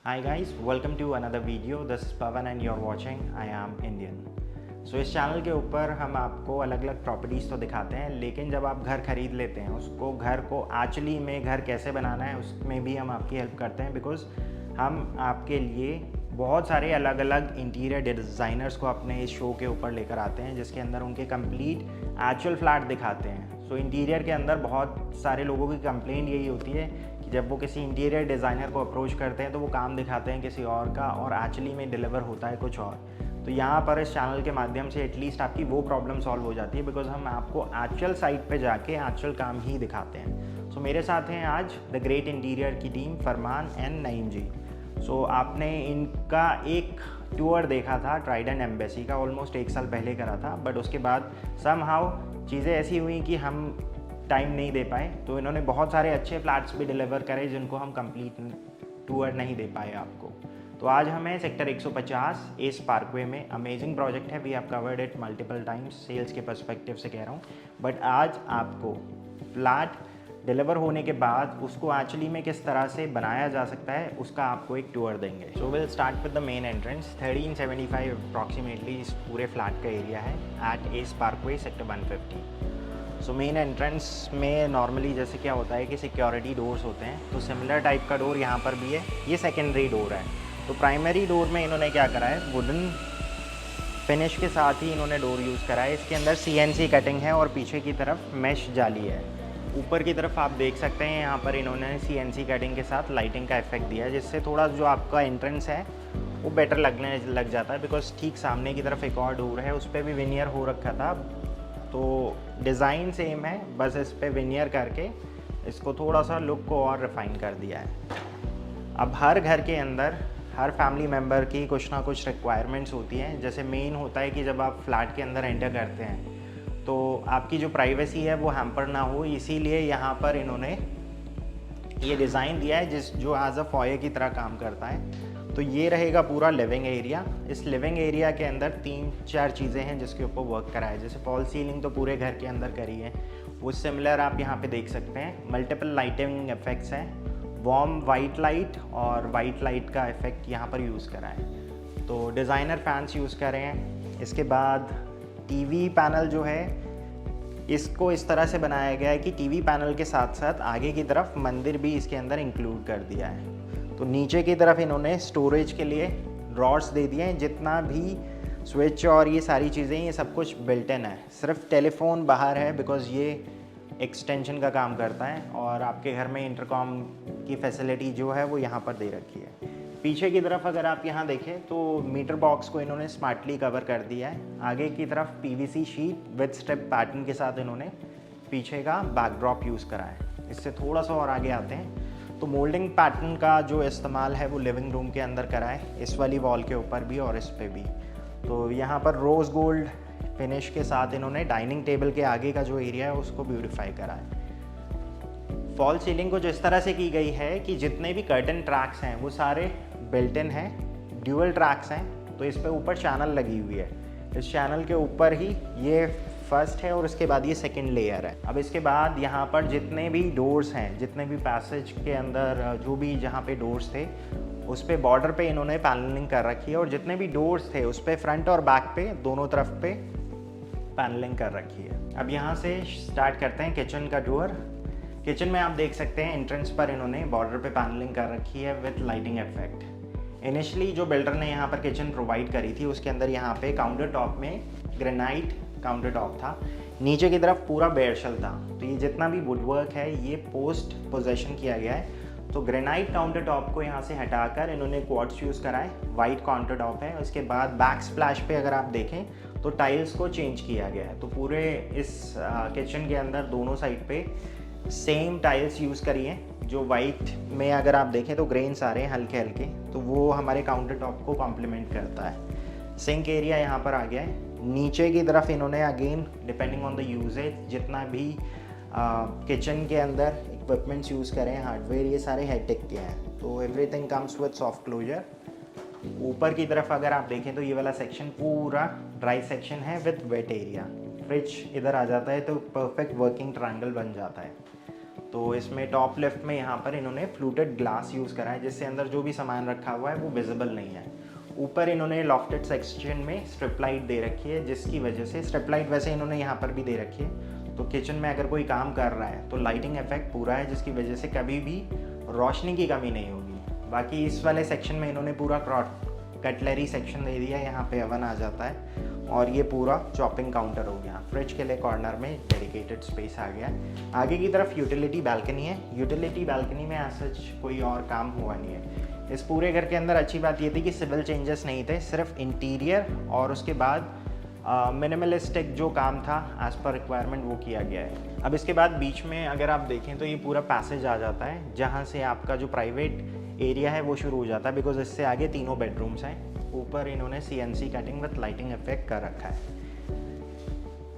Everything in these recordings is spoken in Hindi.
Hi guys, welcome to another video. This is Pavan and you're watching I am Indian. इस चैनल के ऊपर हम आपको अलग अलग प्रॉपर्टीज़ तो दिखाते हैं, लेकिन जब आप घर खरीद लेते हैं उसको घर को एक्चुअली में घर कैसे बनाना है उसमें भी हम आपकी हेल्प करते हैं। बिकॉज हम आपके लिए बहुत सारे अलग अलग इंटीरियर डिज़ाइनर्स को अपने इस शो के ऊपर लेकर आते हैं, जिसके अंदर उनके कंप्लीट एक्चुअल फ्लैट दिखाते हैं। सो इंटीरियर के अंदर बहुत सारे लोगों की कंप्लेंट यही होती है कि जब वो किसी इंटीरियर डिज़ाइनर को अप्रोच करते हैं तो वो काम दिखाते हैं किसी और का और एक्चुअली में डिलीवर होता है कुछ और। तो यहाँ पर इस चैनल के माध्यम से एटलीस्ट आपकी वो प्रॉब्लम सॉल्व हो जाती है, बिकॉज हम आपको एक्चुअल साइट पे जाके एक्चुअल काम ही दिखाते हैं। सो मेरे साथ हैं आज द ग्रेट इंटीरियर की टीम, फरमान एंड नईम जी। सो आपने इनका एक टूर देखा था ट्राइडेंट एम्बेसी का, ऑलमोस्ट 1 साल पहले करा था, बट उसके बाद समहाउ चीज़ें ऐसी हुई कि हम टाइम नहीं दे पाए। तो इन्होंने बहुत सारे अच्छे फ्लैट्स भी डिलीवर करे जिनको हम कंप्लीट टूर नहीं दे पाए आपको। तो आज हमें सेक्टर 150 एस पार्कवे में अमेजिंग प्रोजेक्ट है। We have covered it multiple times, sales के पर्सपेक्टिव से कह रहा हूँ, बट आज आपको फ्लैट डिलीवर होने के बाद उसको एक्चुअली में किस तरह से बनाया जा सकता है उसका आपको एक टूर देंगे। So will start with the main entrance. 1375 approximately इस पूरे फ्लैट का एरिया है at S Parkway sector 150। So main entrance में नॉर्मली जैसे क्या होता है कि सिक्योरिटी डोर्स होते हैं, तो सिमिलर टाइप का डोर यहाँ पर भी है। ये सेकेंडरी डोर है। तो प्राइमरी डोर में इन्होंने क्या करा है, वुडन फिनिश के साथ ही इन्होंने डोर यूज़ करा है। इसके अंदर CNC कटिंग है और पीछे की तरफ मैश जाली है। ऊपर की तरफ आप देख सकते हैं यहाँ पर इन्होंने CNC कटिंग के साथ लाइटिंग का इफेक्ट दिया है, जिससे थोड़ा जो आपका एंट्रेंस है वो बेटर लगने लग जाता है। बिकॉज ठीक सामने की तरफ एक और डोर है, उस पर भी विनियर हो रखा था, तो डिज़ाइन सेम है, बस इस पर विनियर करके इसको थोड़ा सा लुक को और रिफाइन कर दिया है। अब हर घर के अंदर हर फैमिली मेम्बर की कुछ ना कुछ रिक्वायरमेंट्स होती हैं। जैसे मेन होता है कि जब आप फ्लैट के अंदर एंटर करते हैं तो आपकी जो प्राइवेसी है वो हैम्पर ना हो, इसीलिए यहाँ पर इन्होंने ये डिज़ाइन दिया है जो एज अ फॉयर की तरह काम करता है। तो ये रहेगा पूरा लिविंग एरिया। इस लिविंग एरिया के अंदर 3-4 चीज़ें हैं जिसके ऊपर वर्क करा है। जैसे फॉल सीलिंग तो पूरे घर के अंदर करी है, वो सिमिलर आप यहाँ पे देख सकते हैं। मल्टीपल लाइटिंग इफेक्ट्स हैं, वार्म वाइट लाइट और वाइट लाइट का इफेक्ट यहाँ पर यूज़ करा है। तो डिज़ाइनर फैंस यूज़ कर रहे हैं। इसके बाद टीवी पैनल जो है इसको इस तरह से बनाया गया है कि टीवी पैनल के साथ साथ आगे की तरफ मंदिर भी इसके अंदर इंक्लूड कर दिया है। तो नीचे की तरफ इन्होंने स्टोरेज के लिए ड्रॉर्स दे दिए हैं। जितना भी स्विच और ये सारी चीज़ें, ये सब कुछ बिल्ट इन है। सिर्फ टेलीफोन बाहर है बिकॉज़ ये एक्सटेंशन का काम करता है, और आपके घर में इंटरकॉम की फैसिलिटी जो है वो यहाँ पर दे रखी है। पीछे की तरफ अगर आप यहाँ देखें तो मीटर बॉक्स को इन्होंने स्मार्टली कवर कर दिया है। आगे की तरफ PVC sheet with strip pattern के साथ इन्होंने पीछे का बैकड्रॉप यूज़ करा है। इससे थोड़ा सा और आगे आते हैं तो मोल्डिंग पैटर्न का जो इस्तेमाल है वो लिविंग रूम के अंदर करा है, इस वाली वॉल के ऊपर भी और इस पे भी। तो यहाँ पर रोज़ गोल्ड फिनिश के साथ इन्होंने डाइनिंग टेबल के आगे का जो एरिया है उसको ब्यूटीफाई करा है। फॉल सीलिंग को जिस तरह से की गई है कि जितने भी कर्टन ट्रैक्स हैं वो सारे बिल्ट इन हैं, ड्यूअल ट्रैक्स हैं। तो इस पे ऊपर चैनल लगी हुई है, इस चैनल के ऊपर ही ये फर्स्ट है और उसके बाद ये सेकंड लेयर है। अब इसके बाद यहाँ पर जितने भी डोर्स हैं, जितने भी पैसेज के अंदर जो भी जहाँ पे डोर्स थे उस पे बॉर्डर पे इन्होंने पैनलिंग कर रखी है, और जितने भी डोर्स थे उस पे फ्रंट और बैक पे दोनों तरफ पे पैनलिंग कर रखी है। अब यहाँ से स्टार्ट करते हैं किचन का टूर। किचन में आप देख सकते हैं एंट्रेंस पर इन्होंने बॉर्डर पे पैनलिंग कर रखी है विद लाइटिंग इफेक्ट। इनिशियली जो बिल्डर ने यहाँ पर किचन प्रोवाइड करी थी उसके अंदर यहाँ पे काउंटर टॉप में ग्रेनाइट काउंटर टॉप था, नीचे की तरफ पूरा बेयरशल था। तो ये जितना भी वुड वर्क है ये पोस्ट पोजेशन किया गया है। तो ग्रेनाइट काउंटर टॉप को यहाँ से हटाकर इन्होंने क्वार्ट्ज यूज़ करा है, वाइट काउंटर टॉप है। उसके बाद बैक स्प्लैश पे अगर आप देखें तो टाइल्स को चेंज किया गया है। तो पूरे इस किचन के अंदर दोनों साइड पे सेम टाइल्स यूज़ करी हैं। जो वाइट में अगर आप देखें तो ग्रेन्स आ रहे हैं हल्के हल्के, तो वो हमारे काउंटर टॉप को कॉम्प्लीमेंट करता है। सिंक एरिया यहाँ पर आ गया है। नीचे की तरफ इन्होंने again depending on the usage जितना भी किचन के अंदर इक्विपमेंट्स यूज़ करें, हार्डवेयर, ये सारे हाईटेक के हैं। तो everything comes with soft closure. ऊपर की तरफ अगर आप देखें तो ये वाला सेक्शन पूरा ड्राई सेक्शन है विद वेट एरिया। फ्रिज इधर आ जाता है तो परफेक्ट वर्किंग ट्रायंगल बन जाता है। तो इसमें टॉप लेफ्ट में यहाँ पर इन्होंने फ्लूटेड ग्लास यूज़ करा है, जिससे अंदर जो भी सामान रखा हुआ है वो विजिबल नहीं है। ऊपर इन्होंने लॉफ्टेड सेक्शन में स्ट्रिप लाइट दे रखी है, जिसकी वजह से स्ट्रिप लाइट वैसे इन्होंने यहाँ पर भी दे रखी है, तो किचन में अगर कोई काम कर रहा है तो लाइटिंग इफेक्ट पूरा है, जिसकी वजह से कभी भी रोशनी की कमी नहीं होगी। बाकी इस वाले सेक्शन में इन्होंने पूरा कटलरी सेक्शन दे दिया, यहाँ पे ओवन आ जाता है और ये पूरा चॉपिंग काउंटर हो गया। फ्रिज के लिए कॉर्नर में डेडिकेटेड स्पेस आ गया। आगे की तरफ यूटिलिटी बालकनी है। यूटिलिटी बालकनी में आज सच कोई और काम हुआ नहीं है। इस पूरे घर के अंदर अच्छी बात ये थी कि सिविल चेंजेस नहीं थे, सिर्फ इंटीरियर और उसके बाद मिनिमलिस्टिक जो काम था एज पर रिक्वायरमेंट वो किया गया है। अब इसके बाद बीच में अगर आप देखें तो ये पूरा पैसेज आ जाता है, जहाँ से आपका जो प्राइवेट एरिया है वो शुरू हो जाता है, बिकॉज इससे आगे तीनों बेडरूम्स हैं। ऊपर इन्होंने CNC cutting with lighting effect कर रखा है।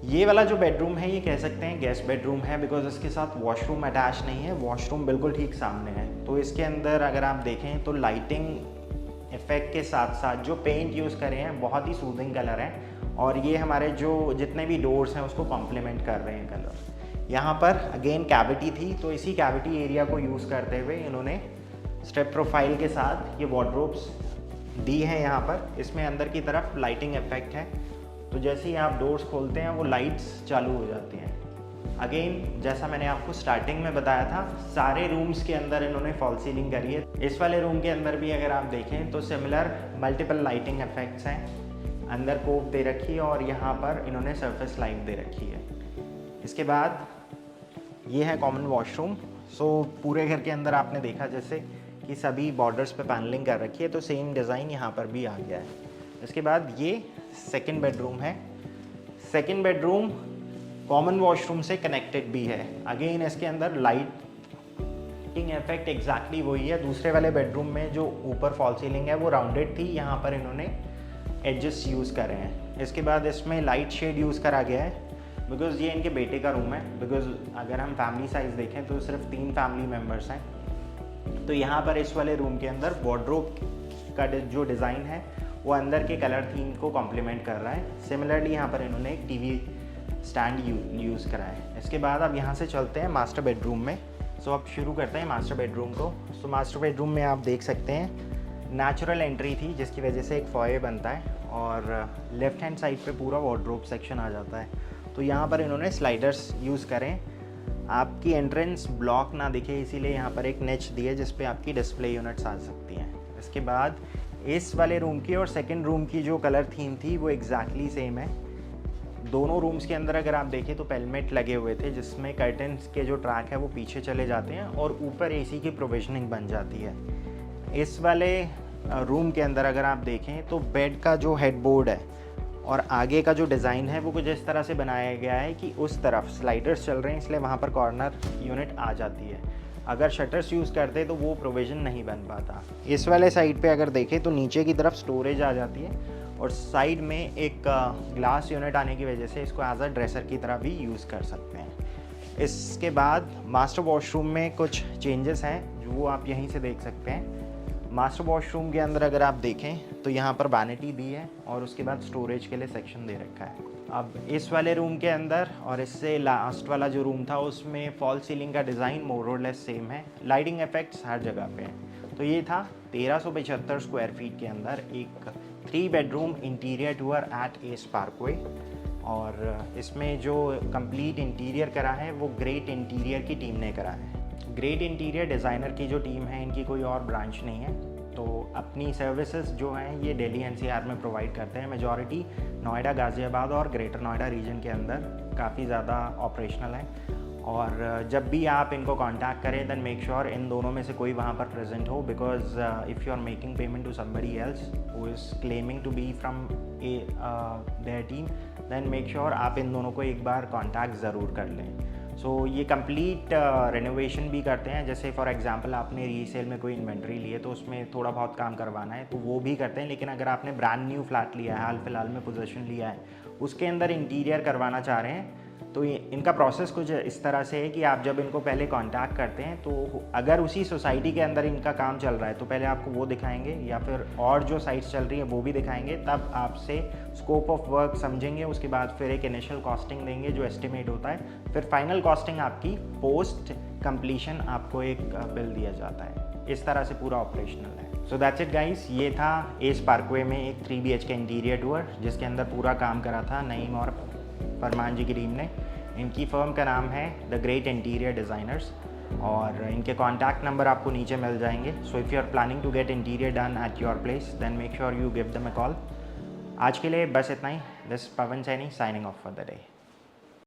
ये वाला जो बेडरूम है ये कह सकते हैं गेस्ट बेडरूम है, बिकॉज इसके साथ वॉशरूम अटैच नहीं है, वॉशरूम बिल्कुल ठीक सामने है। तो इसके अंदर अगर आप देखें तो लाइटिंग इफेक्ट के साथ साथ जो पेंट यूज़ करे हैं बहुत ही सूदिंग कलर है, और ये हमारे जो जितने भी डोर्स हैं उसको कॉम्प्लीमेंट कर रहे हैं कलर। यहाँ पर अगेन कैविटी थी, तो इसी कैविटी एरिया को यूज़ करते हुए इन्होंने स्टेप प्रोफाइल के साथ ये वार्डरोब्स दी है। यहाँ पर इसमें अंदर की तरफ लाइटिंग इफेक्ट है, तो जैसे ही आप डोर्स खोलते हैं वो लाइट्स चालू हो जाती हैं। अगेन जैसा मैंने आपको स्टार्टिंग में बताया था, सारे रूम्स के अंदर इन्होंने फॉल सीलिंग करी है। इस वाले रूम के अंदर भी अगर आप देखें तो सिमिलर मल्टीपल लाइटिंग इफेक्ट्स हैं। अंदर कोप दे रखी है और यहाँ पर इन्होंने सरफेस लाइट दे रखी है। इसके बाद ये है कॉमन वॉशरूम। सो पूरे घर के अंदर आपने देखा जैसे कि सभी बॉर्डर्स पे पैनलिंग कर रखी है, तो सेम डिज़ाइन यहाँ पर भी आ गया है। इसके बाद ये सेकंड बेडरूम है। सेकंड बेडरूम कॉमन वॉशरूम से कनेक्टेड भी है। अगेन इसके अंदर लाइटिंग इफेक्ट एग्जैक्टली वही है। दूसरे वाले बेडरूम में जो ऊपर फॉल सीलिंग है वो राउंडेड थी, यहाँ पर इन्होंने एडजस्ट यूज़ करे हैं। इसके बाद इसमें लाइट शेड यूज़ करा गया है, बिकॉज़ ये इनके बेटे का रूम है। बिकॉज़ अगर हम फैमिली साइज़ देखें तो सिर्फ 3 फैमिली मेम्बर्स हैं। तो यहाँ पर इस वाले रूम के अंदर वार्डरोब का जो डिज़ाइन है वो अंदर के कलर थीम को कॉम्प्लीमेंट कर रहा है। सिमिलरली यहाँ पर इन्होंने एक टीवी स्टैंड यूज़ करा है। इसके बाद अब यहाँ से चलते हैं मास्टर बेडरूम में। सो अब शुरू करते हैं मास्टर बेडरूम को। सो मास्टर बेडरूम में आप देख सकते हैं नेचुरल एंट्री थी, जिसकी वजह से एक फॉये बनता है और लेफ़्ट हैंड साइड पे पूरा वार्डरोब सेक्शन आ जाता है। तो यहाँ पर इन्होंने स्लाइडर्स यूज़ करें, आपकी एंट्रेंस ब्लॉक ना दिखे, इसीलिए यहाँ पर एक निच दी है जिस पे आपकी डिस्प्ले यूनिट्स आ सकती हैं। इसके बाद इस वाले रूम की और सेकंड रूम की जो कलर थीम थी वो एग्जैक्टली सेम है। दोनों रूम्स के अंदर अगर आप देखें तो पेलमेट लगे हुए थे, जिसमें कर्टन्स के जो ट्रैक है वो पीछे चले जाते हैं और ऊपर AC की प्रोविजनिंग बन जाती है। इस वाले रूम के अंदर अगर आप देखें तो बेड का जो हेडबोर्ड है और आगे का जो डिज़ाइन है वो कुछ इस तरह से बनाया गया है कि उस तरफ स्लाइडर्स चल रहे हैं, इसलिए वहाँ पर कॉर्नर यूनिट आ जाती है। अगर शटर्स यूज़ करते तो वो प्रोविज़न नहीं बन पाता। इस वाले साइड पे अगर देखें तो नीचे की तरफ स्टोरेज आ जाती है और साइड में एक ग्लास यूनिट आने की वजह से इसको एज अ ड्रेसर की तरह भी यूज़ कर सकते हैं। इसके बाद मास्टर वॉशरूम में कुछ चेंजेस हैं जो वो आप यहीं से देख सकते हैं। मास्टर वॉशरूम के अंदर अगर आप देखें तो यहाँ पर वैनिटी दी है और उसके बाद स्टोरेज के लिए सेक्शन दे रखा है। अब इस वाले रूम के अंदर और इससे लास्ट वाला जो रूम था उसमें फॉल सीलिंग का डिज़ाइन मोर और लेस सेम है, लाइटिंग इफेक्ट्स हर जगह पे हैं। तो ये था 1375 स्क्वायर फीट के अंदर एक 3 bedroom interior tour at S Parkway, और इसमें जो कंप्लीट इंटीरियर करा है वो ग्रेट इंटीरियर की टीम ने करा है। ग्रेट इंटीरियर डिज़ाइनर की जो टीम है इनकी कोई और ब्रांच नहीं है, तो अपनी सर्विसेज जो हैं ये दिल्ली NCR में प्रोवाइड करते हैं। मेजॉरिटी नोएडा, गाज़ियाबाद और ग्रेटर नोएडा रीजन के अंदर काफ़ी ज़्यादा ऑपरेशनल है। और जब भी आप इनको कांटेक्ट करें देन मेक श्योर इन दोनों में से कोई वहाँ पर प्रेजेंट हो, because if you are making payment to somebody else who is claiming to be from their team, then make sure आप इन दोनों को एक बार कांटेक्ट ज़रूर कर लें। सो ये कंप्लीट रेनोवेशन भी करते हैं। जैसे फॉर एग्जांपल आपने रीसेल में कोई इन्वेंट्री ली है तो उसमें थोड़ा बहुत काम करवाना है तो वो भी करते हैं, लेकिन अगर आपने ब्रांड न्यू फ्लैट लिया है, हाल फिलहाल में पोजीशन लिया है, उसके अंदर इंटीरियर करवाना चाह रहे हैं तो इनका प्रोसेस कुछ इस तरह से है कि आप जब इनको पहले कांटेक्ट करते हैं तो अगर उसी सोसाइटी के अंदर इनका काम चल रहा है तो पहले आपको वो दिखाएंगे, या फिर और जो साइट्स चल रही है वो भी दिखाएंगे, तब आपसे स्कोप ऑफ वर्क समझेंगे। उसके बाद फिर एक इनिशियल कॉस्टिंग देंगे जो एस्टिमेट होता है, फिर फाइनल कॉस्टिंग आपकी पोस्ट कंप्लीशन आपको एक बिल दिया जाता है। इस तरह से पूरा ऑपरेशनल है। सो दैट्स इट गाइस, ये था एस पार्कवे में एक 3 BHK इंटीरियर टूर जिसके अंदर पूरा काम करा था नईम और फरमान जी की टीम ने। इनकी फर्म का नाम है द ग्रेट इंटीरियर डिज़ाइनर्स और इनके कॉन्टैक्ट नंबर आपको नीचे मिल जाएंगे। So if you are planning to get interior done at your place then make sure you give them a call. आज के लिए बस इतना ही। This Pawan Saini signing off for the day.